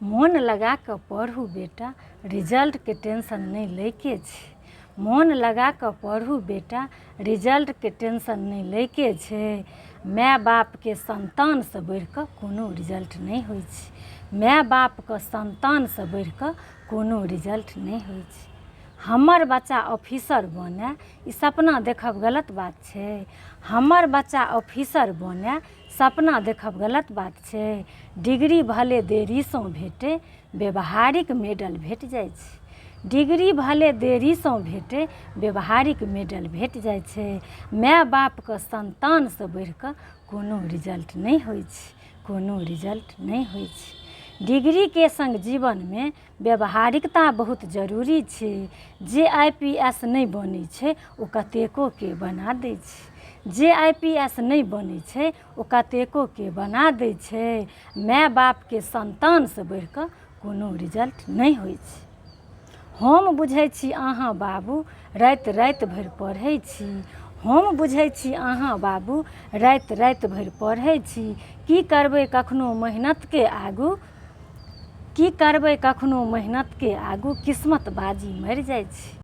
मोन लगा कऽ पढ़ू बेटा, रिजल्टके टेंशन नहीं लैके छै। मोन लगा कऽ पढ़ू बेटा, रिजल्टके टेंशन नहीं लैके छै। माय बापके संतानसँ बढ़ि कऽ कोनो रिजल्ट नहीं होइ छै। माय बापके संतानसँ बढ़ि कऽ कोनो रिजल्ट नहीं होइ छै। हमर बच्चा ऑफिसर बनै, ई सपना देखब गलत बात छै। हमर बच्चा ऑफिसर बनै, सपना देखब गलत बात छै। डिग्री भले देरीसँ भेटै, व्यवहारिक मेडल भेट जाइ छै। डिग्री भले देरीसँ भेटै, व्यवहारिक मेडल भेट जाइ छै। माय बापके संतानसँ बढ़ि कऽ कोनो रिजल्ट नहीं होइ छै, कोनो रिजल्ट नहीं होइ छै। डिग्रीके संग जीवनमे व्यवहारिकता बहुत जरूरी छै। जे IPS नहीं बनै छै ओ कतेकोके बना दै छै। जे IPS नहीं बनै छै ओ कतेकोके बना दै छै। माय बापके संतानसँ बढ़ि कऽ कोनो रिजल्ट नहीं होइ छै। हम बुझै छी अहाँ बाबू राति राति भरि पढ़ै छी। हम बुझै छी अहाँ बाबू राति राति भरि पढ़ै छी। की करबै कखनो मेहनतके आगू, की करबै कखनो मेहनतके आगू, किस्मत बाजी मरि जाइ छै।